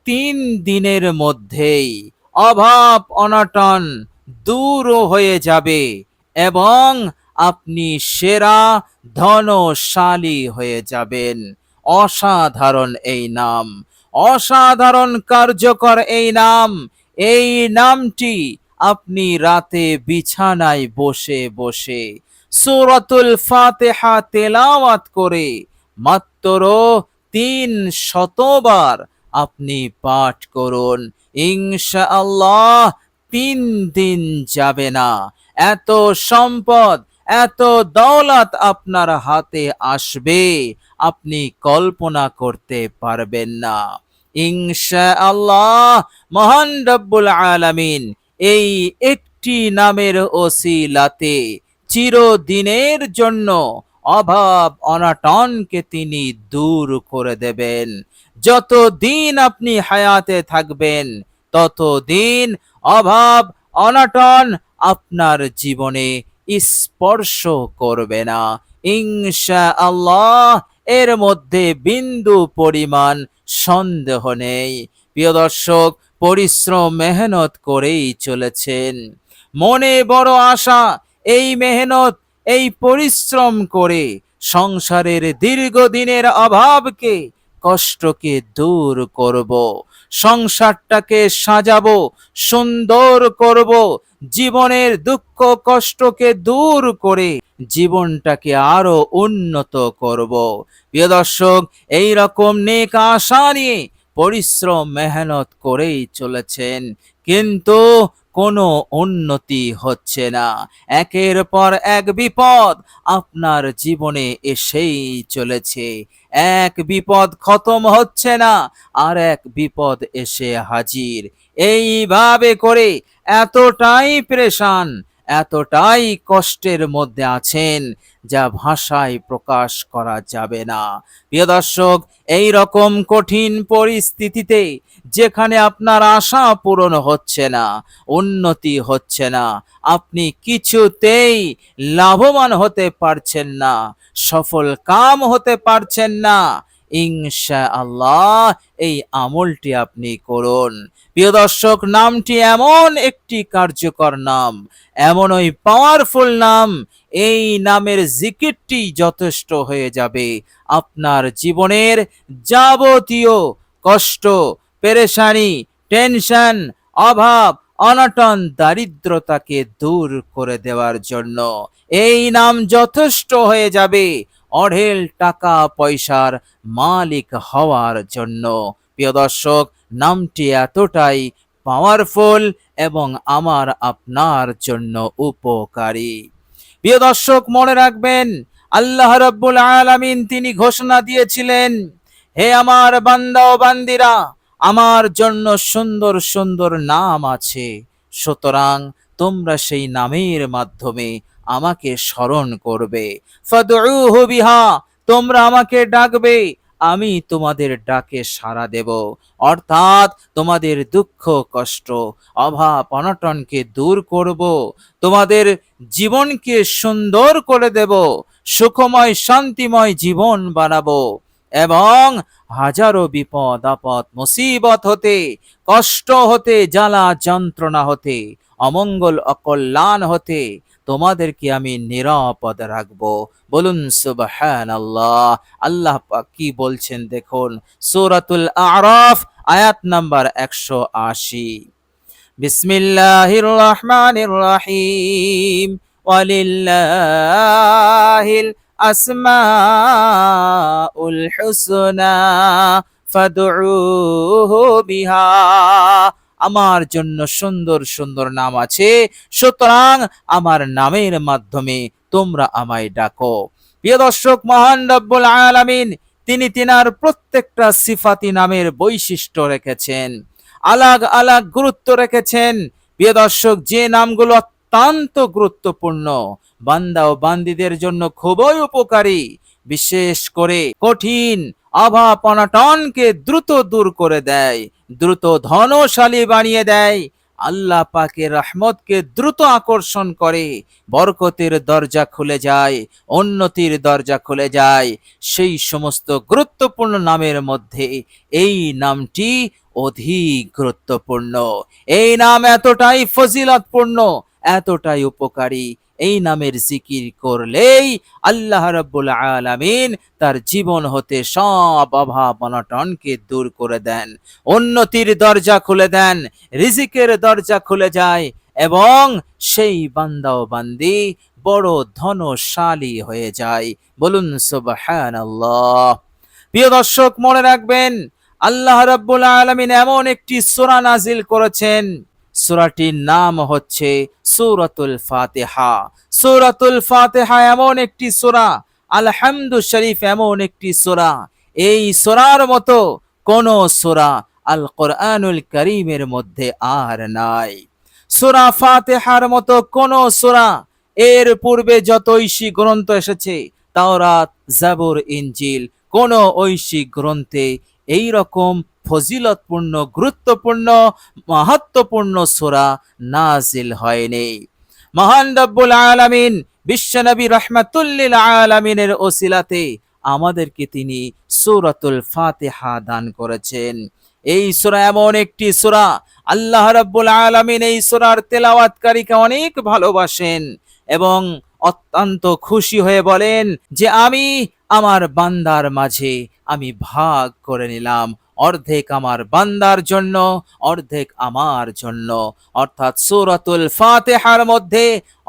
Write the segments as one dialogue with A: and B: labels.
A: 3 দিনের মধ্যেই অভাব অনটন দূর হয়ে যাবে এবং আপনি সেরা ধনশালী হয়ে যাবেন। অসাধারণ এই নাম, অসাধারণ কার্যকর এই নাম। এই নামটি আপনি রাতে বিছানায় বসে বসে সূরাতুল ফাতিহা তেলাওয়াত করে মাত্র 300 বার আপনি পাঠ করুন। ইনশাআল্লাহ 3 দিন যাবে না, এত সম্পদ, এত দৌলত আপনার হাতে আসবে আপনি কল্পনা করতে পারবেন না। ইনশাআল্লাহ মহান রব্বুল আলামিন এই একটি নামের ওসিলাতে চিরদিনের জন্য অভাব অনটনকে তিনি দূর করে দেবেন। যতদিন আপনি হায়াতে থাকবেন ততদিন অভাব অনটন আপনার জীবনে স্পর্শ করবে না ইনশাআল্লাহ। এর মধ্যে বিন্দু পরিমাণ সন্দেহ নেই। প্রিয় দর্শক, পরিশ্রম মেহনত করেই চলেছেন, মনে বড় আশা এই মেহনত এই পরিশ্রম করে সংসারের দীর্ঘদিনের অভাবকে কষ্টকে দূর করব, সংসারটাকে সাজাবো, সুন্দর করব, জীবনের দুঃখ কষ্টকে দূর করে জীবনটাকে আরো উন্নত করব। প্রিয় দর্শক, এই রকম নেক আশা নিয়ে পরিশ্রম মেহনত করেই চলেছেন, কিন্তু কোনো উন্নতি হচ্ছে না। একের পর এক বিপদ আপনার জীবনে এসেই চলেছে। এক বিপদ খতম হচ্ছে না, আর এক বিপদ এসে হাজির। এইভাবে করে এতটাই পেরেশান, এতটাই কষ্টের মধ্যে আছেন যা ভাষায় প্রকাশ করা যাবে না। প্রিয় দর্শক, এই রকম কঠিন পরিস্থিতিতে যেখানে আপনার আশা পূরণ হচ্ছে না, উন্নতি হচ্ছে না, আপনি কিছুতেই লাভবান হতে পারছেন না, সফল কাম হতে পারছেন না, ইনশাআল্লাহ এই আমলটি আপনি করুন। প্রিয় দর্শক, নামটি এমন একটি কার্যকর নাম, এমন ওই পাওয়ারফুল নাম, এই নামের জিকিরটি যথেষ্ট হয়ে যাবে আপনার জীবনের যাবতীয় কষ্ট, পেরেশানি, টেনশন, অভাব অনটন, দারিদ্রতাকে দূর করে দেওয়ার জন্য। এই নাম যথেষ্ট হয়ে যাবে অঢেল টাকা পয়সার মালিক হওয়ার জন্য। প্রিয় দর্শক, নামটি এতটাই পাওয়ারফুল এবং আমার আপনার জন্য উপকারী। প্রিয় দর্শক, মনে রাখবেন আল্লাহ রাব্বুল আলামিন তিনি ঘোষণা দিয়েছিলেন, হে আমার বান্দা ও বান্দিরা, আমার জন্য সুন্দর সুন্দর নাম আছে, সুতরাং তোমরা সেই নামের মাধ্যমে আমাকে স্মরণ করবে। ফাদউহু বিহা, তোমরা আমাকে ডাকবে, আমি তোমাদের ডাকে সাড়া দেব। অর্থাৎ তোমাদের দুঃখ কষ্ট অভাব অনটনকে দূর করব, তোমাদের জীবনকে সুন্দর করে দেব, সুখময় শান্তিময় জীবন বানাবো এবং হাজারো বিপদ আপদ মুসিবত হতে, কষ্ট হতে, জ্বালা যন্ত্রণা হতে, অমঙ্গল অকল্যাণ হতে তোমাদেরকে আমি নিরাপদ রাখবো। বলুন সুবহানাল্লাহ। আল্লাহ পাক কি বলছেন দেখুন, সূরাতুল আরাফ আয়াত নাম্বার 180। বিসমিল্লাহির রহমানির রহিম, ওয়ালিল্লাহিল আসমাউল হুসনা ফাদউহু বিহা, আমার জন্য সুন্দর সুন্দর নাম আছে, সুতরাং আমার নামের মাধ্যমে তোমরা আমায় ডাকো। প্রিয় দর্শক, মহান রব্বুল আলামিন তিনি তিনার প্রত্যেকটা সিফাতি নামের বৈশিষ্ট্য রেখেছেন, আলাগ আলাগ গুরুত্ব রেখেছেন। প্রিয় দর্শক, যে নামগুলো অত্যন্ত গুরুত্বপূর্ণ, বান্দা ও বান্দীদের জন্য খুবই উপকারী, বিশেষ করে কঠিন অভাব অনটনকে দ্রুত দূর করে দেয়, দ্রুত ধনশালী বানিয়ে দেয়, আল্লাহ পাকের রহমতকে দ্রুত আকর্ষণ করে, বরকতের দরজা খুলে যায়, উন্নতির দরজা খুলে যায়। সেই সমস্ত গুরুত্বপূর্ণ নামের মধ্যে এই নামটি অধিক গুরুত্বপূর্ণ। এই নাম এতটাই ফজিলতপূর্ণ, এতটাই উপকারী, এই নামের জিকির করলেই আল্লাহ রাব্বুল আলামিন তার জীবন হতে সব অভাব অনটনকে দূর করে দেন, উন্নতির দরজা খুলে দেন, রিজিকের দরজা খুলে যায়, এবং সেই বান্দা ও বান্দি বড় ধনশালী হয়ে যায়। বলুন সুবহানাল্লাহ। প্রিয় দর্শক, মনে রাখবেন, আল্লাহ রাব্বুল আলামিন এমন একটি সূরা নাজিল করেছেন, সূরাটির নাম হচ্ছে সূরাতুল ফাতিহা। সূরাতুল ফাতিহা এমন একটি সূরা, আলহামদু শরীফ এমন একটি সূরা, এই সূরার মতো কোন সূরা আল কোরআনুল কারীমের মধ্যে আর নাই। সূরা ফাতিহার মতো কোন সূরা এর পূর্বে যত ঐশী গ্রন্থ এসেছে, তাওরাত, জাবুর, ইনজিল, কোন ঐশী গ্রন্থে এই রকম ফজিলতপূর্ণ, গুরুত্বপূর্ণ, মাহাত্ম্যপূর্ণ সূরা নাজিল হয়নি। মহান রব্বুল আলামিন বিশ্বনবী রাহমাতুল লিল আলামিনের ওসিলাতে আমাদেরকে তিনি সূরাতুল ফাতিহা দান করেছেন। এই সূরা এমন একটি সূরা, আল্লাহ রাব্বুল আলামিন এই সূরার তেলাওয়াতকারীকে অনেক ভালোবাসেন এবং অত্যন্ত খুশি হয়ে বলেন যে আমি আমার বান্দার মাঝে আমি ভাগ করে নিলাম, অর্ধেক আমার বান্দার জন্য, অর্ধেক আমার জন্য। অর্থাৎ সূরাতুল ফাতিহার মধ্যে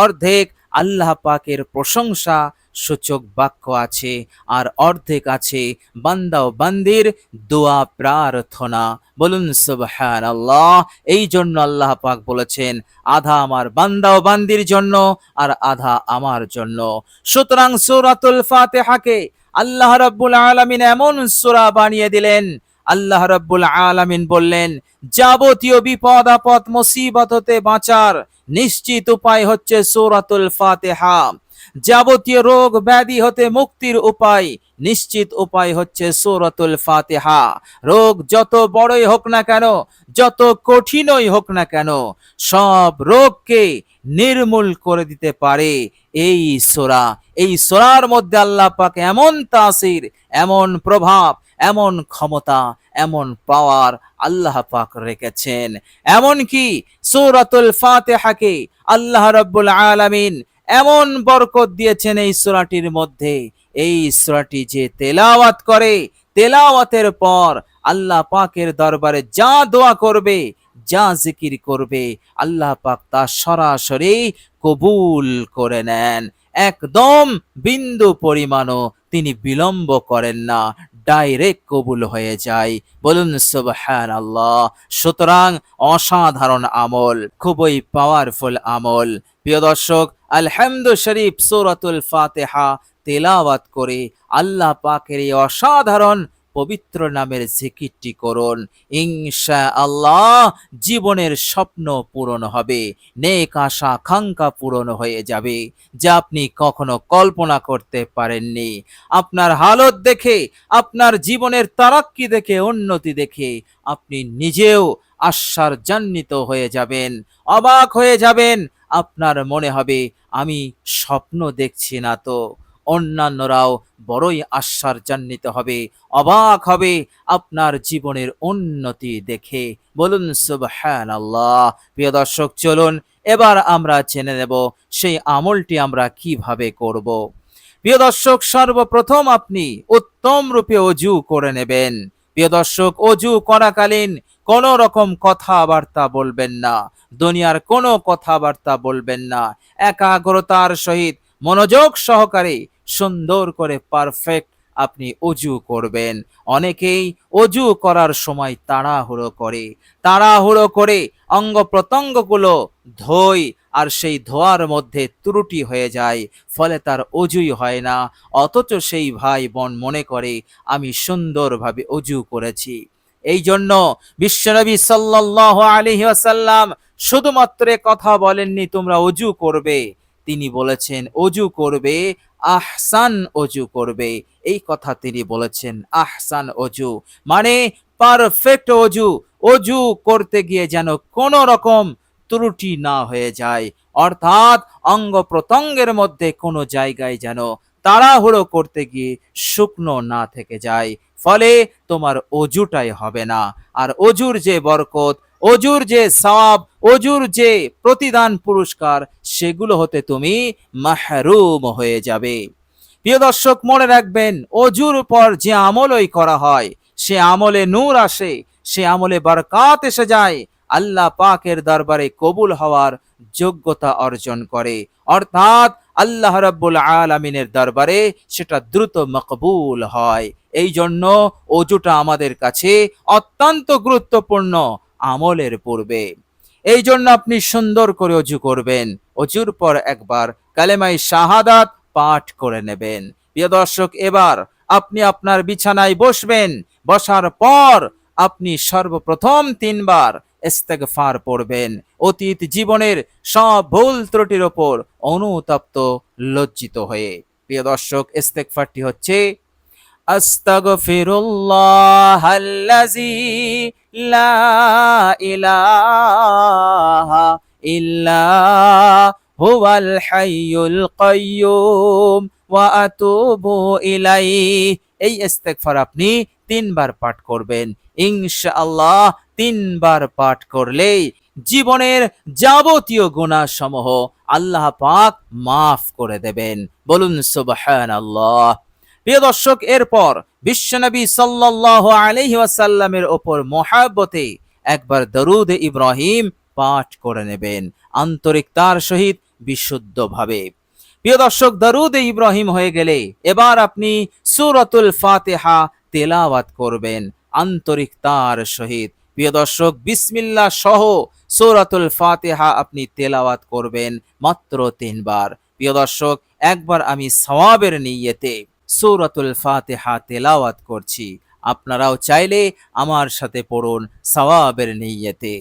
A: অর্ধেক আল্লাহ পাকের প্রশংসা সূচক বাক্য আছে, আর অর্ধেক আছে বান্দা ও বান্দির দোয়া প্রার্থনা। বলুন সুবহানাল্লাহ। এই জন্য আল্লাহ পাক বলেছেন, আধা আমার বান্দা ও বান্দির জন্য আর আধা আমার জন্য। সুতরাং সূরাতুল ফাতিহাকে আল্লাহ রাব্বুল আলামিন এমন সূরা বানিয়ে দিলেন, আল্লাহ রাব্বুল আলামিন বললেন, যাবতীয় বিপদ আপদ মুসিবত হতে বাঁচার নিশ্চিত উপায় হচ্ছে সূরাতুল ফাতিহা। যাবতীয় রোগ ব্যাধি হতে মুক্তির উপায়, নিশ্চিত উপায় হচ্ছে সূরাতুল ফাতিহা। রোগ যত বড়ই হোক না কেন, যত কঠিনই হোক না কেন, সব রোগকে নির্মূল করে দিতে পারে এই সূরা। এই সূরার মধ্যে আল্লাহ পাক এমন তাসির, এমন প্রভাব, এমন ক্ষমতা, এমন পাওয়ার আল্লাহ পাক রেখেছেন। এমন কি সূরাতুল ফাতিহাকে আল্লাহ রাব্বুল আলামিন এমন বরকত দিয়েছেন এই সূরাটির মধ্যে, এই সূরাটি যে তেলাওয়াত করে, তেলাওয়াতের পর আল্লাহ পাকের দরবারে যা দোয়া করবে, যা জিকির করবে, আল্লাহ পাক তা সরাসরি কবুল করে নেন। একদম বিন্দু পরিমাণও তিনি বিলম্ব করেন না, ডাইরেক্ট কবুল হয়ে যায়। বলুন সুবহানাল্লাহ। সুতরাং অসাধারণ আমল, খুবই পাওয়ারফুল আমল। প্রিয় দর্শক, আলহামদু শরীফ সূরাতুল ফাতিহা তেলাওয়াত করে আল্লাহ পাকের এই অসাধারণ পবিত্র নামের জিকিরটি করুন। ইনশাআল্লাহ জীবনের স্বপ্ন পূরণ হবে, নেক আশা আকাঙ্ক্ষা পূরণ হয়ে যাবে, যা আপনি কখনো কল্পনা করতে পারেননি। আপনার হালত দেখে, আপনার জীবনের তারাক্কি দেখে, উন্নতি দেখে আপনি নিজেও আশ্চর্যান্বিত হয়ে যাবেন, অবাক হয়ে যাবেন। আপনার মনে হবে, আমি স্বপ্ন দেখছি না তো। অন্যান্যরাও বড়ই আশ্চর্যান্বিত হবে, অবাক হবে আপনার জীবনের উন্নতি দেখে। বলুন সুবহানাল্লাহ। প্রিয় দর্শক, চলুন এবার আমরা জেনে নেব সেই আমলটি আমরা কিভাবে করব। প্রিয় দর্শক, সর্বপ্রথম আপনি উত্তম রূপে অজু করে নেবেন। প্রিয় দর্শক, অজু করাকালীন কোন রকম কথাবার্তা বলবেন না, দুনিয়ার কোনো কথাবার্তা বলবেন না। একাগ্রতার সহিত মনোযোগ সহকারে সুন্দর করে পারফেক্ট আপনি অজু করবেন। অনেকেই অজু করার সময় তাড়াহুড়ো করে অঙ্গ প্রত্যঙ্গগুলো ধোয়, আর সেই ধোয়ার মধ্যে ত্রুটি হয়ে যায়, ফলে তার অজুই হয় না। অথচ সেই ভাই বোন মনে করে আমি সুন্দরভাবে অজু করেছি। এই জন্য বিশ্বনবী সাল্লাল্লাহু আলাইহি ওয়াসাল্লাম শুধুমাত্র কথা বলেননি তোমরা অজু করবে, তিনি বলেছেন অজু করবে, আহসান অজু করবে। এই কথা তিনি বলেছেন, আহসান অজু মানে পারফেক্ট অজু। অজু করতে গিয়ে যেন কোনো রকম ত্রুটি না হয়ে যায়, অর্থাৎ অঙ্গ প্রত্যঙ্গের মধ্যে কোনো জায়গায় যেন তাড়াহুড়ো করতে গিয়ে শুকনো না থেকে যায়, ফলে তোমার অজুটাই হবে না। আর অজুর যে বরকত, অজুর যে সওয়াব, অজুর যে প্রতিদান পুরস্কার, সেগুলো হতে তুমি মাহরুম হয়ে যাবে। প্রিয় দর্শক, মনে রাখবেন, অজুর পর যে আমলই করা হয় সে আমলে নূর আসে, সে আমলে বরকত এসে যায়, আল্লাহ পাকের দরবারে কবুল হওয়ার যোগ্যতা অর্জন করে, অর্থাৎ আল্লাহ রাব্বুল আলামিনের দরবারে সেটা দ্রুত মকবুল হয়। এই জন্য অজুটা আমাদের কাছে অত্যন্ত গুরুত্বপূর্ণ আমলের পূর্বে। এই জন্য আপনি সুন্দর করে অজু করবেন, অজুর পর একবার কালেমায়ে শাহাদাত পাঠ করে নেবেন। প্রিয় দর্শক, এবার আপনি আপনার বিছানায় বসবেন, বসার পর আপনি সর্বপ্রথম 3 বার ইস্তেগফার পড়বেন, অতীত জীবনের সব ভুল ত্রুটির ওপর অনুতপ্ত লজ্জিত হয়ে। প্রিয় দর্শক, ইস্তেগফারটি হচ্ছে আস্তাগফিরুল্লাহাল্লাযী লা ইলাহা ইল্লা হুয়াল হাইয়ুল কাইয়্যুম ওয়া আতুবু ইলাইহি। এই ইস্তেগফার আপনি 3 বার পাঠ করবেন। ইনশাআল্লাহ 3 বার পাঠ করলেই জীবনের যাবতীয় গুনাহ সমূহ আল্লাহ পাক মাফ করে দেবেন। বলুন সুবহানাল্লাহ। প্রিয় দর্শক, এরপর বিশ্বনবী সাল্লাল্লাহু আলাইহি ওয়াসাল্লামের উপর মহব্বতে একবার দরুদ ইব্রাহিম পাঠ করে নেবেন, আন্তরিকতার সহিত, বিশুদ্ধভাবে। প্রিয় দর্শক, দরুদ ইব্রাহিম হয়ে গেলে এবার আপনি সূরাতুল ফাতিহা তেলাওয়াত করবেন আন্তরিকতার সহিত। প্রিয় দর্শক, বিসমিল্লাহ সহ সূরাতুল ফাতিহা আপনি তেলাওয়াত করবেন মাত্র 3 বার। প্রিয় দর্শক, একবার আমি সওয়াবের নিয়তে সূরাতুল ফাতিহা তেলাওয়াত করছি, আপনারাও চাইলে আমার সাথে পড়ুন সওয়াবের নিয়তে।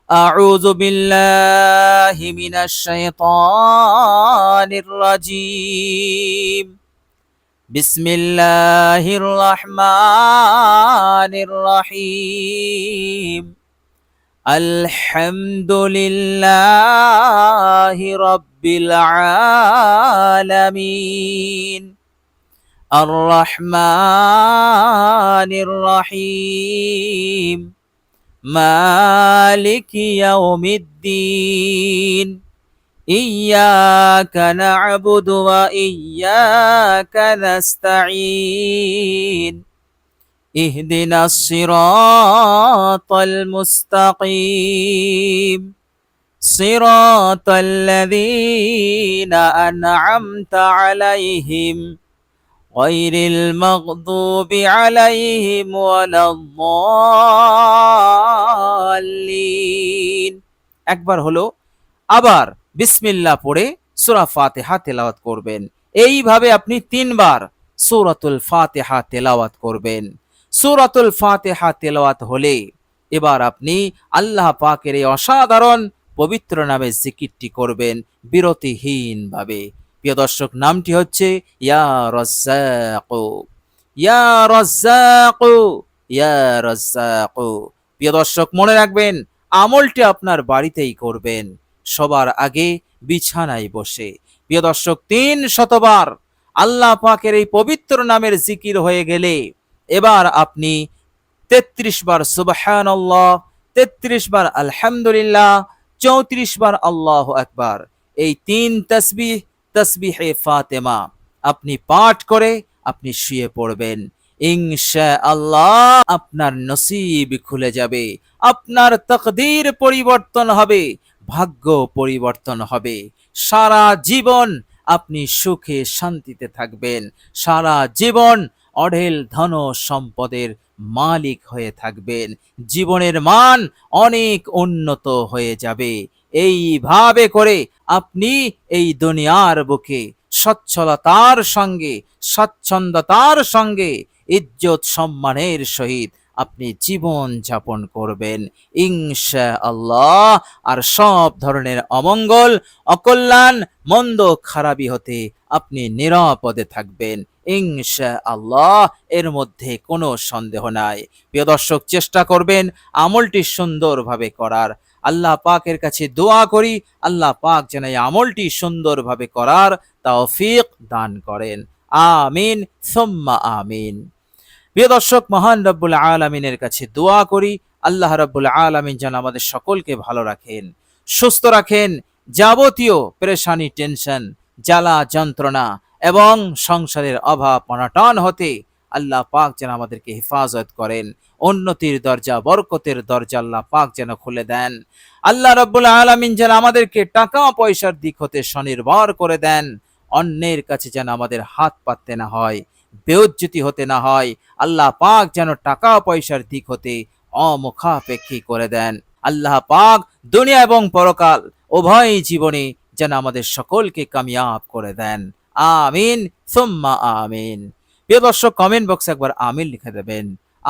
A: আউযু বিল্লাহি মিনাশ শাইতানির রাজীম। বিসমিল্লাহির রহমানির রহিম। আলহামদুলিল্লাহি রাব্বিল আলামিন। আর-রহমানির রহিম। মালিকি ইয়াউমিদ্দিন। ইয়্যাকা না'বুদু ওয়া ইয়্যাকা নাস্তাঈন। ইহদিনাস সিরাতাল মুস্তাকিম। সিরাতাল্লাযীনা আন'আমতা আলাইহিম গায়রিল মাগদুবি আলাইহিম ওয়ালাদ-দাল্লিন। একবার হলো, আবার বিসমিল্লাহ পড়ে সূরা ফাতিহা তেলাওয়াত করবেন। এইভাবে আপনি 3 বার সূরাতুল ফাতিহা তেলাওয়াত করবেন। সূরাতুল ফাতিহা তেলাওয়াত হলে এবার আপনি আল্লাহ পাকের এই অসাধারণ পবিত্র নামে জিকিরটি করবেন বিরতিহীন ভাবে। প্রিয় দর্শক, নামটি হচ্ছে ইয়া রাজ্জাকু, ইয়া রাজ্জাকু, ইয়া রাজ্জাকু। প্রিয় দর্শক, মনে রাখবেন, আমলটি আপনার বাড়িতেই করবেন, সবার আগে বিছানায় বসে। প্রিয় দর্শক, 300 বার আল্লাহ পাকের এই পবিত্র নামের জিকির হয়ে গেলে এবার আপনি 33 বার সুবহানাল্লাহ, 33 বার আলহামদুলিল্লাহ, 34 বার আল্লাহু আকবার, এই 3 তাসবিহ, তাসবিহে ফাতেমা আপনি পাঠ করে আপনি শুয়ে পড়বেন। ইনশাআল্লাহ আপনার নসিব খুলে যাবে, আপনার তাকদীর পরিবর্তন হবে, ভাগ্য পরিবর্তন হবে। সারা জীবন আপনি সুখে শান্তিতে থাকবেন, সারা জীবন অঢেল ধন সম্পদের মালিক হয়ে থাকবেন, জীবনের মান অনেক উন্নত হয়ে যাবে। এইভাবে করে আপনি এই দুনিয়ার বুকে সচ্ছলতার সঙ্গে, স্বচ্ছন্দতার সঙ্গে, ইজ্জত সম্মানের সহিত আপনি জীবন যাপন করবেন ইনশাআল্লাহ। আর সব ধরনের অমঙ্গল, অকল্যাণ, মন্দ খারাপি হতে আপনি নিরাপদে থাকবেন ইনশাআল্লাহ, এর মধ্যে কোনো সন্দেহ নাই। প্রিয় দর্শক, চেষ্টা করবেন আমলটি সুন্দরভাবে করার। আল্লাহ পাকের কাছে দোয়া করি, আল্লাহ পাক যেন এই আমলটি সুন্দরভাবে করার তৌফিক দান করেন। আমিন সুম্মা আমিন। প্রিয় দর্শক, মহান রব্বুল আলামিনের কাছে দোয়া করি, আল্লাহ রব্বুল আলামিন যেন আমাদের সকলকে ভালো রাখেন, সুস্থ রাখেন, যাবতীয় পেরেশানি, টেনশন, জ্বালা যন্ত্রণা এবং সংসারের অভাব অনটন হতে আল্লাহ পাক যেন আমাদেরকে হেফাজত করেন। উন্নতির দরজা, বরকতের দরজা আল্লাহ পাক যেন খুলে দেন। আল্লাহ রব্বুল আলামিন যেন আমাদেরকে টাকা পয়সার দিক হতে স্বনির্ভর করে দেন। অন্যের কাছে যেন আমাদের হাত পাততে না হয়, বেউজ্জতি হতে না হয়। আল্লাহ পাক যেন টাকা পয়সার দিক হতে অমুখাপেক্ষী করে দেন। আল্লাহ পাক দুনিয়া এবং পরকাল উভয় জীবনে যেন আমাদের সকলকে কামিয়াব করে দেন। আমিন সুম্মা আমিন। প্রিয় দর্শক, কমেন্ট বক্সে একবার আমিন লিখে দেবেন।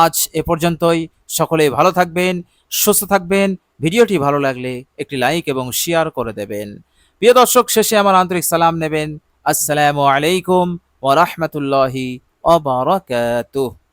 A: আজ এ পর্যন্তই। সকলেই ভালো থাকবেন, সুস্থ থাকবেন। ভিডিওটি ভালো লাগলে একটি লাইক এবং শেয়ার করে দেবেন। প্রিয় দর্শক, শেষে আমার আন্তরিক সালাম নেবেন। আসসালামু আলাইকুম ওয়া রাহমাতুল্লাহি ওয়া বারাকাতুহু।